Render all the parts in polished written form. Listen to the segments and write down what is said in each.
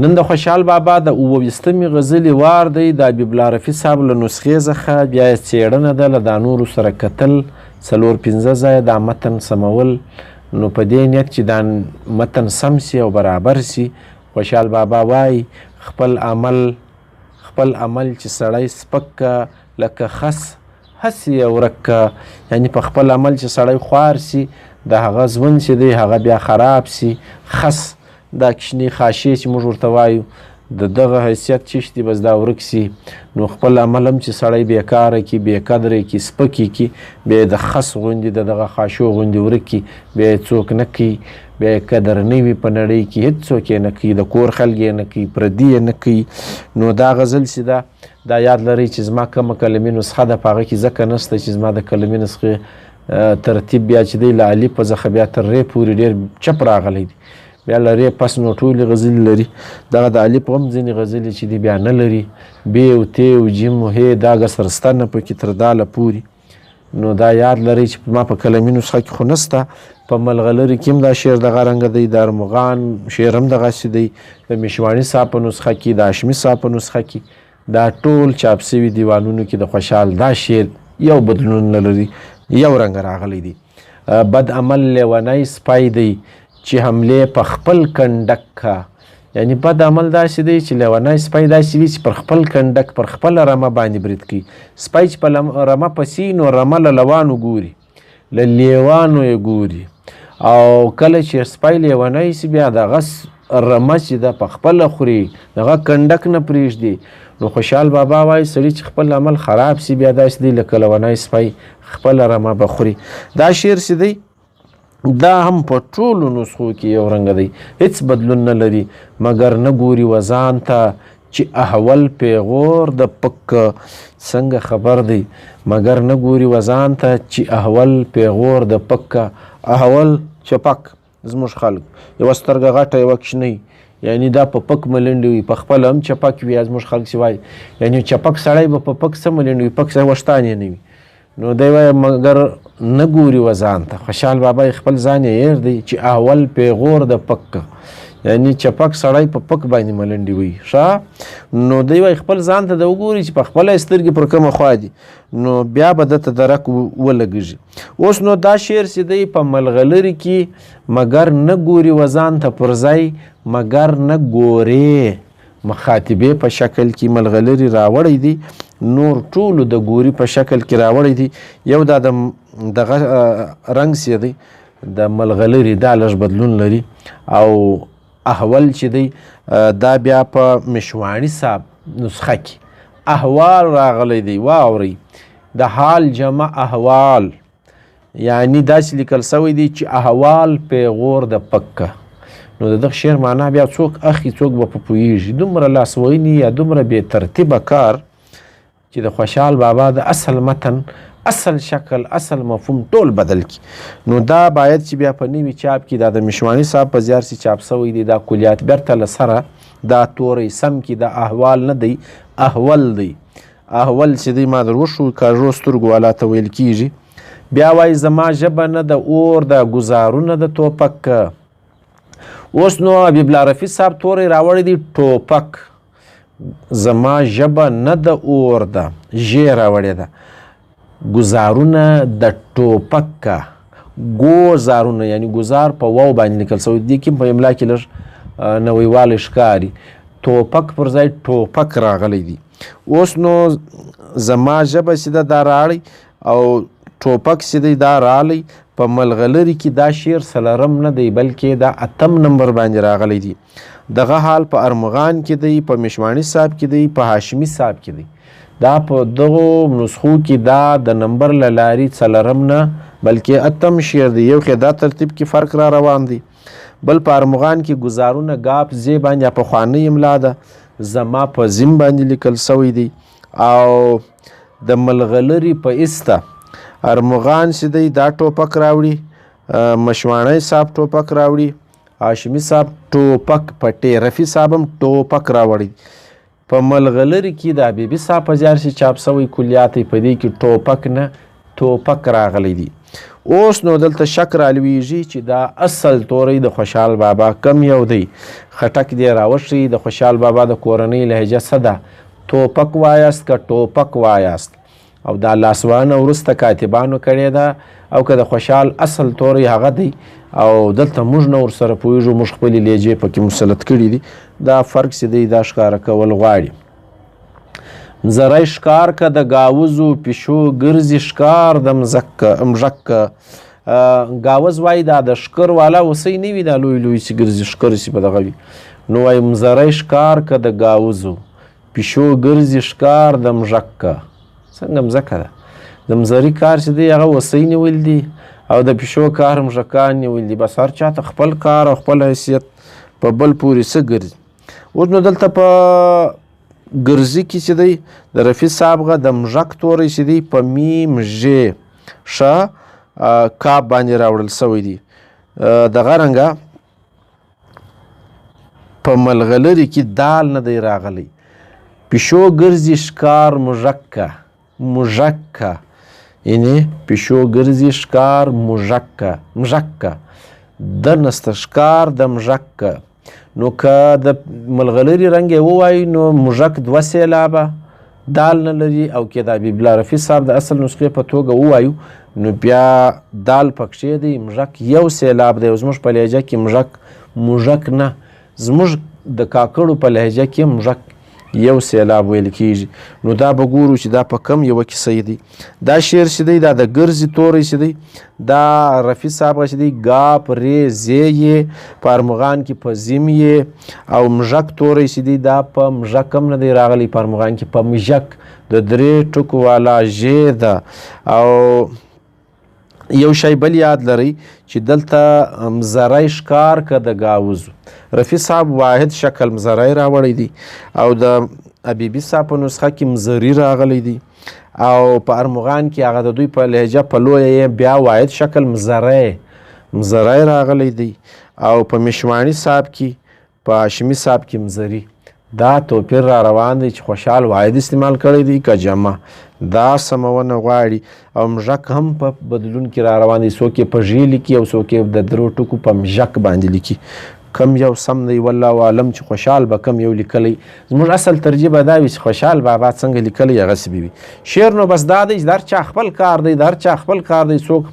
نن د خوشحال بابا د 28مې غزلې وار دی. د حبیب الله رفیع صاحب له نسخې څخه بیا یې څېړنه ده له دا نورو سره کتل 4-5 ځایه دا متن سمول. نو په دې نیت چې دا متن سم سي او برابر سي، خوشحال بابا وایي خپل عمل چې سړی سپک که لکه خس هسې یې ورک که. یعنې په خپل عمل چې سړی خوار سي د هغه ژوند چې دی هغه بیا خراب سي. خس دا کشنې خاشې چې موږ ورته وایو د دغه حیثیت چې دی بس دا ورک سي. نو خپل عمل هم چې سړی بېکاره کي، بېقدره کي، سپکې کي، بیا یې د خس غوندې د دغه خاشو غوندې ورک کي، بیا یې څوک نه کوي، بیا یې قدر نه وي په نړۍ کې، هېڅ څوک یې نه کوي، د کور خلک یې نه کوي، پردي یې نه کوي. نو دا غزل چې دا یاد لرئ چې زما کومه کلمې نسخه ده په هغه کې ځکه نشته چې زما د کلمې نسخې ترتیب بیا چې دی له الف څخه بیا تر ر پورې ډېر چپ راغلی دی. بیا له ر پس نو ټولې غزلې لري. دغه د الف هم ځینې غزلې چې دی بیا نه لري. ب او ت او جیم او ه دا ګسرسته نه پکې تر داله پورې. نو دا یاد لرئ چې ما په کلمې نسخه کې خو نسته. په ملغلرې کې هم دا شعر دغه رنګه دی. د ارمغان شعر هم دغسې دی. د مشواڼي صاحب په نسخه کې، د هاشمي صاحب په نسخه کې دا ټول چاپ سوي دیوانونو کې د خوشحال دا شعر یو بدلون نه لري، یو رنګ راغلی دی. بد عمل لیونی سپی دی چې حملې په خپل کنډک کا. یعنی بد عمل داسې دی چې لیونی سپی داسې وي چې پر خپل کنډک پر خپله رمه باندې برید کوي. سپی چې په رمه پسې نو رمه له لوانو ګوري، له لیوانو یې ګوري. او کله چې سپی لیونی سي بیا دغه رمه چې ده په خپله خوري، دغه کنډک نه پرېږدي. نو خوشحال بابا وایي سړي چې خپل عمل خراب سي بیا داسې دی لکه لیونی سپی خپله رمه به خوري. دا شعر چې دی دا هم په ټولو نسخو کې یو رنګه دی، هیڅ بدلون نه لري. مګر نه ګوري وزان ته چې احول پیغور د پک. څنګه خبر دی؟ مګر نه ګوري وزان ته چې احول پیغور د پک. احول چپک زموږ خلک، یوه سترګه غټه یوه کوچنۍ، یعنی دا په پک ملنډې وي، په خپله هم چپک وي زموږ خلک چې وایي. یعنی چپک سړی به په پک څه ملنډې وي، پک سړی وشتان یې نه وي. نو دی وایي مګر نه ګوري وزان ته. خوشحال بابا خپل ځان یې هېر دی چې اول پیغور د پک. یعنی چپک سړی په پک باندې ملنډې وي. ښه، نو دی وایي خپل ځان ته د وګوري چې په خپله یې سترګې پر کومه خوا دي، نو بیا به دته درک ولګېږي. اوس نو دا شعر چې دی په ملغلرې کې مګر نه ګوري وزان ته پر ځای مګر نه ګورې مخاطبې په شکل کې ملغلرې راوړی دی. نور ټولو د ګوري په شکل کې راوړی دی. یو دا دغه رنګ چې دی د ملغلرې دا لږ بدلون لري. او احول چې دی دا بیا په مشواڼي صاحب نسخه کې احوال راغلی دی. واورئ د حال جمع احوال، یعنی داسې لیکل سوی دی چې احوال پیغور د پکه. نو د دغه شعر معنا بیا څوک اخلي څوک به په پوهېږي. دومره لاسوهنې یا دومره بې ترتیبه کار چې د خوشحال بابا د اصل متن، اصل شکل، اصل مفهوم ټول بدل کی. نو دا باید چې بیا په نوي چاپ کې دا د مشواڼي صاحب په زیار چې چاپ سوی دی دا کلیات بیرته له سره دا توری سم کې د احوال نه دی، احول دی. احول چې دی ما در وښو کاږو سترګو والا ته ویل کېږي. بیا وایي زما ژبه نه د اور د ګزارونه د توپک. اوس نو حبیب الله رفیع صاحب توری راوړی دی ټوپک. زما ژبه نه د اور ده، ژې راوړې ده. ګزارونه د ټوپک که ګوزارونه، یعنی ګزار په واو باندې لیکل سوی دی. کې په املا کې لږ نویوالی ښکاري. توپک پر ځای ټوپک راغلی دی. اوس نو زما ژبه چې ده دا راړی او ټوپک چې دی دا رالی. په ملغلرې کې دا شعر 4 نه دی بلکې دا 8 نمبر باندې راغلی دی. دغه حال په ارمغان کې دی، په مشواڼي صاحب کې دی، په هاشمي صاحب کې دی. دا په دغو نسخو کې دا د نمبر له لارې 4 نه بلکې 8 شعر دی. یو خو دا ترتیب کې فرق را روان دی. بل په ارمغان کې ګزارونه ګاپ زی باندې پخوانۍ املا ده، زما په زیم باندې لیکل سوی دی. او د ملغلرې په استه ارمغان چې دی دا ټوپک راوړي، مشواڼي صاحب ټوپک راوړي، هاشمي صاحب ټوپک، پټې رفیع صاحب هم ټوپک راوړي. په ملغلرې کې د حبیبي صاحب په زیار چې چاپ سوی کلیات په دې کې ټوپک نه توپک راغلی دی. اوس نو دلته شک رالویږي چې دا اصل توری د خوشحال بابا کم یو دی. خټک دی راوشي د خوشحال بابا د کورنۍ لهجه څه ده؟ ټوپک وایاست که ټوپک وایاست؟ او دا لاسوهنه وروسته کاتبانو کړې ده او که د خوشحال اصل توری هغه دی او دلته موږ نه ورسره پوهېږو، موږ خپلې لهجې پکې مسلط کړي دي. دا فرق چې دی دا ښکاره کول غواړي. مزری ښکار که د ګاوزو پیشو ګرځي ښکار د مژک. ګاوز وایي دا د ښکر والا اوسۍ نه وي، دا لوی لوی چې ګرځي ښکر چې په دغه وي، نو وایي مزری ښکار که د ګاوزو پیشو ګرځي ښکار د مژک. څنګه مځکه ده؟ د مزري کار چې دی هغه اوسۍ نیول دي او د پیشو کار مژکان نیول دي. بس هر چاته خپل کار او خپل حیثیت په بل پورې څه ګرځي. اوس نو دلته په ګرځي کې چې دی د رفیع صاحب غه د مژک توری چې دی په میم ژ ښه کاب باندې راوړل سوی دی. دغه رنګه په ملغلرې کې دال نه دی راغلی. پیشو ګرځي ښکار مژکه. مژکه یعنی پیشو ګرځي ښکار مژکه د نسته ښکار د مژکه. نو که د ملغلرې رنګ یې ووایي نو مژک 2 سېلابه دال نه لري، او که د حبیب الله رفیع صاحب د اصل نسخې په توګه ووایو نو بیا دال پکښې دی، مژک 1 سېلاب دی. زموږ په لهجه کې مژک نه، زموږ د کاکړو په لهجه کې مژک 1 سېلاب ویل کېږي. نو دا به ګورو چې دا په کم یوه کې صحیح دی. دا شعر چې دی دا د ګرځي توری چې دی دا رفیع صاحب چې دی ګا په ری زی یې په ارمغان کې په زیم یې، او مژک توری چې دی دا په مژک هم نه دی راغلی، په ارمغان کې په مژک د 3 ټکو والا ژ ده. او یو شی بل یاد لرئ چې دلته مزری ښکار که د ګاوزو. رفیع صاحب واحد شکل مزری راوړی دی او د حبیبي صاحب په نسخه کې مزري راغلی دی، او په ارمغان کې هغه د دوی په لهجه په لویه بیا واحد شکل مزری راغلی دی، او په مشواني صاحب کې په هاشمي صاحب کې مزري. دا توپیر را روان دی چې خوشحال واحد استعمال کړی دی که جمع، دا سمونه غواړي. او مژک هم په بدلون کې را روان دی، څوک یې په ژ لیکي او څوک یې د 3 ټکو په مژک باندې لیکي. کم یو سم دی والله عالم چې خوشحال به کم یو لیکلی. زموږ اصل ترجیح به دا وي چې خوشحال بابا څنګه لیکلی هغسې به وي. شعر نو بس دا دی چې د هر چا خپل کار دی، د هر چا خپل کار دی. څوک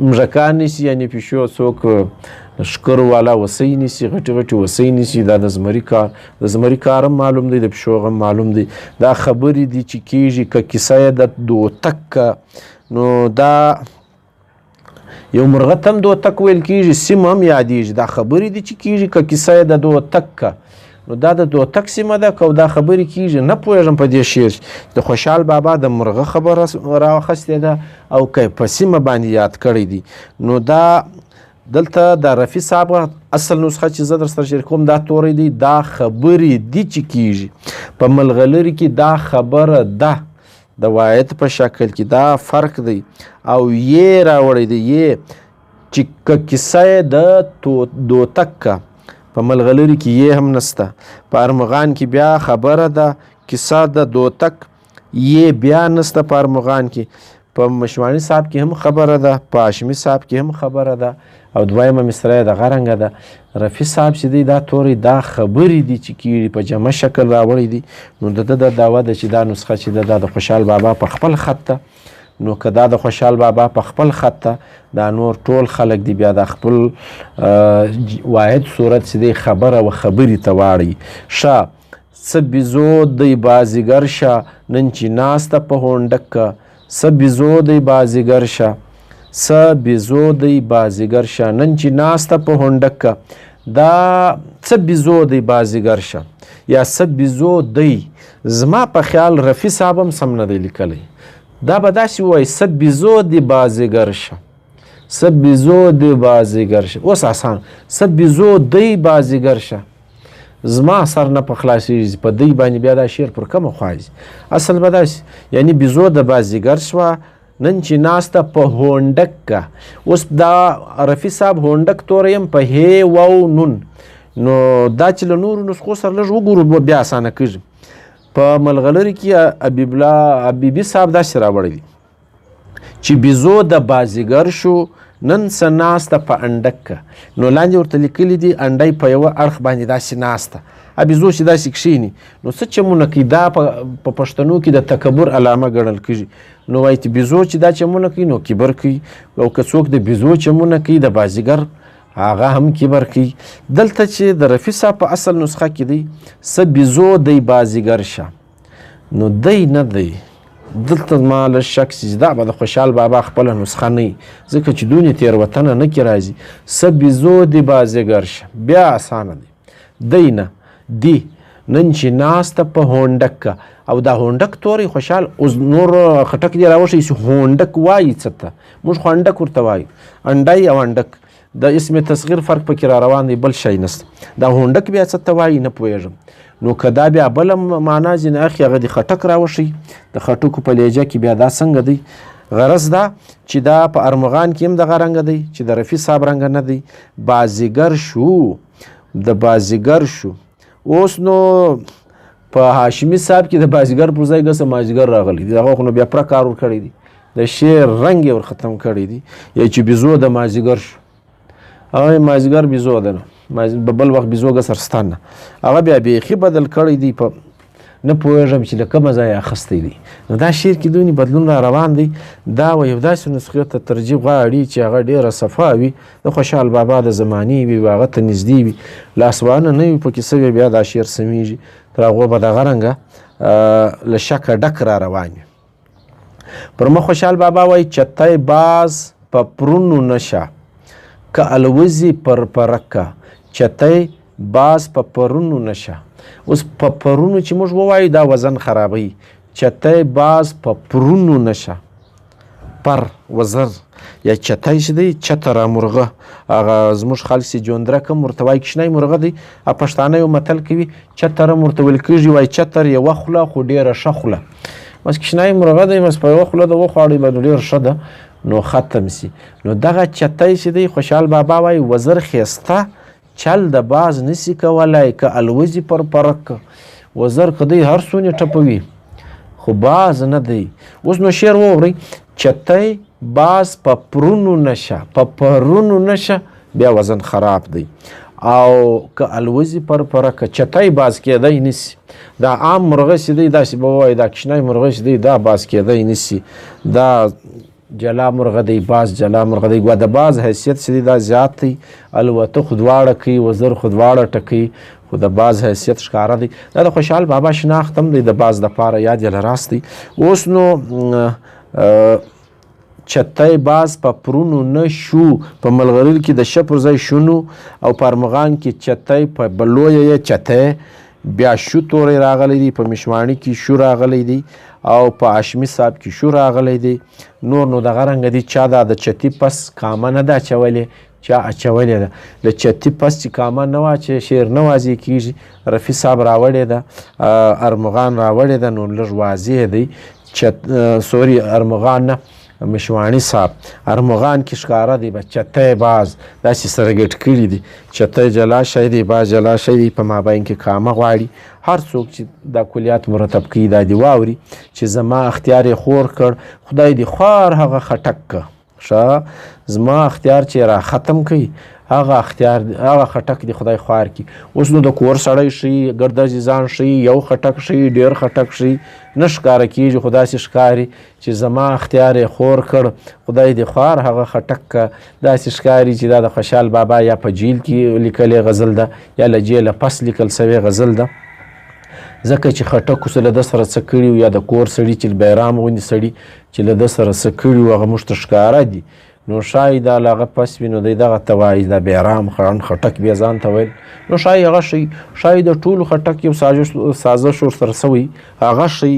مژکان نیسي یعنی پیشو، څوک ښکر والا وسۍ نیسي، غټې غټې وسۍ نیسي. دا د زمري کار، د زمري کار هم معلوم دی، د پیشو هم معلوم دی. دا خبرې دي چې کېږي که کیسه یې د دوتک، نو دا یو مرغه ته هم دوتک ویل کېږي، سیمه هم یادېږي. دا خبرې دي چې کېږي که کیسه یې د دوتک، نو دا د دوتک سیمه ده که دا خبرې کېږي. نه پوهېږم په دې شعر د خوشحال بابا د مرغه خبره راوخستې ده او که په سیمه باندې یاد کړی دی. نو دا دلته د رفیع صاحب اصل نسخه چې زه در سره شریک کوم دا توری دی، دا خبرې دي چې کېږي. په ملغلرې کې دا خبره ده د واحد په شکل کې، دا فرق دی. او یې راوړی دی یې چې که کیسه یې د دوتک، په ملغلرې کې یې هم نسته. په ارمغان کې بیا خبره ده کیسه د دوتک، یې بیا نسته په ارمغان کې. په مشواني صاحب کې هم خبره ده، په هاشمي صاحب کې هم خبره ده، او دویمه مصره یې دغه رنګه ده. رفیع صاحب چې دی دا توری دا خبرې دي چې کېږي په جمع شکل راوړی دی. نو د ده د دعوه ده چې دا نسخه چې ده دا د خوشحال بابا په خپل خط ده. نو که دا د خوشحال بابا په خپل خط ده، دا نور ټول خلک دی بیا د خپل واحد صورت چې دی خبره و خبرې ته واړی. ښه څه بیزو دی بازیګر شه نن چې ناسته په هونډک، څه بیزو دی بازیګر شه، څه بیزو دی بازیګر شه نن چې ناسته په هونډک. دا څه بیزو دی بازیګر شه یا څه بیزو دی، زما په خیال رفیع صاحب هم سم نه دی لیکلی. دا به داسې ووایي څه بیزو دی بازیګر شه، څه بیزو دی بازیګر شه. اوس آسان څه بیزو دی بازیګر شه، زما سر نه په خلاصېږي په دی باندې بیا دا شعر پر کومه خوا ځي. اصل به داسې یعنی بیزو د بازیګر شوه نن چې ناسته په هونډک که. اوس دا رفیع صاحب هونډک توری هم په هی واو نون، نو دا چې له نورو نسخو سره لږ وګورو بیا اسانه کېږي. په ملغلرې کې حبیبي صاحب داسې راوړی دی چې بیزو د بازیګر شو نن څه ناسته په انډک نو لاندې ورته لیکلي دي انډی په یوه اړخ باندې داسې ناسته بیزو چې داسې کښېني نو څه چمونه کوي دا په پښتنو کې د تکبر علامه ګڼل کېږي نو وایي چې بیزو چې دا چمونه کوي نو کبر کوي او که څوک د بیزو چمونه کوي د بازیګر هغه هم کبر کوي. دلته چې د رفیع صاحب په اصل نسخه کې دی څه بیزو دی بازیګر شه نو دی نه دی. دلته ما له شک چې دا به د خوشحال بابا خپله نسخه نه وي ځکه چې دونې تېروتنه نه کې راځي. څه بیزو دی بازیګر شه بیا اسانه دی دی نه دی نن چې ناسته په هونډک او دا هونډک توری خوشحال اوس نور خټک دی راوښي چې هونډک وایي څه ته موږ خو انډک ورته وایو انډی او انډک د اسم تصغیر فرق پکې را روان دی بل شی نسته. دا هونډک بیا څه ته وایي نه پوهېږم نو که دا بیا بله معنا ځینې اخي هغه د خټک راوښي د خټکو په لهجه کې بیا دا څنګه دی. غرض دا چې دا په ارمغان کې هم دغه رنګه دی چې د رفیع صاحب رنګه نه دی. بازیګر شو د بازیګر شو اوس نو په هاشمي صاحب کې د بازیګر پر ځای ګسه مازیګر راغلی دی هغه خو نو بیا پوره کار ورکړی دی د شعر رنګ یې ور ختم کړی دی یا چې بیزو د مازیګر شو هغه مازیګر بیزو ده نو بل وخت بیزو ګسرستان نه هغه بیا بیخي بدل کړی دی په نه پوهېږم چې له کومه ځایه اخیستی دی. نو دا شعر کې دونې بدلون را روان دی دا و یو داسې نسخې ته ترجیح غواړي چې هغه ډېره صفا وي د خوشحال بابا د زمانې وي هغه ته نږدې وي لاسوانه نه وي پکې سوی بیا دا شعر سمیږي تر هغو به دغه رنګه له شکه ډک را روان وي. پر مخ خوشحال بابا وایي چتی باز په پرونو نشه که الوزي پر پرکه چتی باز په پرونو نشه. اوس په پرونو چې موږ ووایو دا وزن خرابوي چتی باز په پرونو نشه پر وزر یا چتی چې دی چته را مرغه هغه زموږ خلک چې جوندرک هم ورته وایي کشنی مرغه دی پښتانه یو متل کوي چتر هم ورته ویل کېږي وایي چتر یوه خوله خو ډېره ښه خوله بس کشنی مرغه دی بس په یوه خوله د وخواړي به نو ډېر ښه ده نو ختم سي. نو دغه چتی چې دی خوشحال بابا وایي وزر ښایسته چل د باز نسی کولای که الوزي پر پرک وزر که دی هر څونې ټپوي خو باز نه دی. اوس نو شعر واورئ چتی باز په پرونو نشه په پرونو نشه بیا وزن خراب دی او که الوزي پر پرک چتی باز کېدی نسی دا عام مرغه چې دی داسې به ووایي دا کشنی مرغه چې دی دا باز کېدی نسی دا جلا مرغه دی باز جلا مرغه دی د باز حیثیت چې دی دا زیات دی الوته خو دواړه کوي وزر خو دواړه ټکوي خو د باز حیثیت ښکاره دی. دا د خوشحال بابا شناخت هم دی د باز دپاره یاد یې راست دی. اوس نو چتی باز په پرونو نه شو په ملغریر کې د ش پر ځای شونو او په ارمغان کې چتی په بلویه یې چتی بیا شو توری راغلی دی په مشواڼي کې شو راغلی دی او په هاشمي صاحب کې شو راغلی دی. نور نو دغه رنګه دی چا دا د چتی پس کامه نه ده اچولې چا اچولې ده د چتی پس چې کامه نه وه چې شعر نه واضح کېږي رفیع صاحب راوړې ده ارمغان راوړې ده نو لږ واضح دی سوري ارمغان نه مشواڼي صاحب ارمغان کې ښکاره دی به چتی باز داسې سره ګډ کړي دي چتی جلا شی دی باز جلا شی دی په مابین کې کامه غواړي. هر څوک چې دا کلیات مرتب کوي دا دی واوري چې زما اختیار یې خور کړ خدای دې خوار هغه خټک که ښه زما اختیار چې را ختم کوي هغه اختیار هغه خټک دی خدای خوار کی. اوس نو د کور سړی شي ګردجي ځان شي یو خټک شي ډېر خټک شي نه ښکاره کېږي خو داسې ښکاري چې زما اختیار یې خور کړ خدای دې خوار هغه خټک که داسې ښکاري چې دا د خوشحال بابا یا په جیل کې لیکلې غزل ده یا له جیله پس لیکل سوی غزل ده ځکه چې خټکو څه له ده سره څه کړي یا د کور سړي چې بیرام غوندې سړي چې له ده سره څه کړي هغه موږ ته ښکاره دي نو شاید دا له هغه پس وي نو دی دغه ته وایي دا بیرام خټک بیا ځان ته ویل نو شاید هغه شي شاید د ټولو خټک یو سازش ورسره سوی هغه شي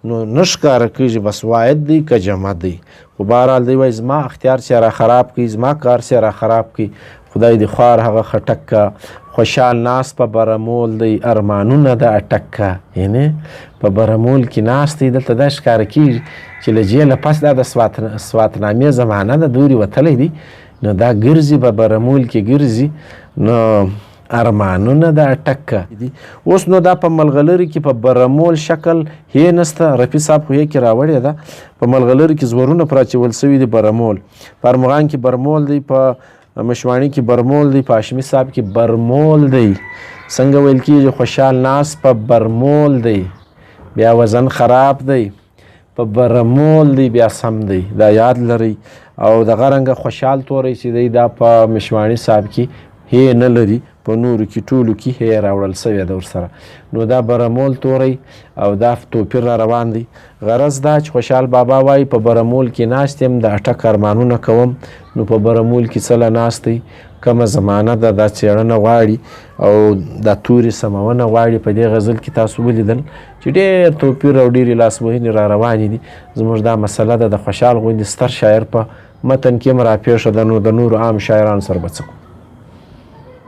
نو نه ښکاره کېږي بس واحد دی که جمع دی خو بهرحال دی وایي زما اختیار چې را خراب کړي زما کار چې را خراب کړي خدای دې خوار هغه خټک که خوشحال ناست په برمول دی ارمانونه د اټک که یعنې په برمول کې ناست دی دلته دا ښکاره کېږي چې له جیله پس دا د سواتنامې زمانه د دورې وتلی دی نو دا ګرځي په برمول کې ګرځي نو ارمانونه د اټک دي. اوس نو دا په ملغلرې کې په برمول شکل هی نسته. رفیع صاحب خو هی کې راوړې ده. په ملغلرې کې زورونه پر اچول سوي دي برمول. په ارمغان کې برمول دی، په مشواڼي کې برمول دی، په هاشمي صاحب کې برمول دی. څنګه ویل کېږي خوشحال ناست په برمول دی، بیا وزن خراب دی په برمول دی، بیا سم دی. دا یاد لرئ. او دغه رنګه خوشحال توری چې دی دا په مشواڼي صاحب کې هی نه لري، په نورو کې ټولو کې هی راوړل سوی ده ورسره. نو دا برمول توری او دا توپیر را روان دی. غرض دا چې خوشحال بابا وایي په برمول کې ناست یم، د اټک ارمانونه کوم. نو په برمول کې څه له ناست دی، کومه زمانه ده، دا څېړنه غواړي او دا تورې سمونه غواړي. په دې غزل کې تاسو ولیدل چې ډېر توپیر او ډېرې لاسوهنې را روانې دي. زموږ دا مسله ده د خوشحال غوندې ستر شاعر په متن کې هم راپېښه ده. نو د نورو عام شاعرانو سره به څه کوو.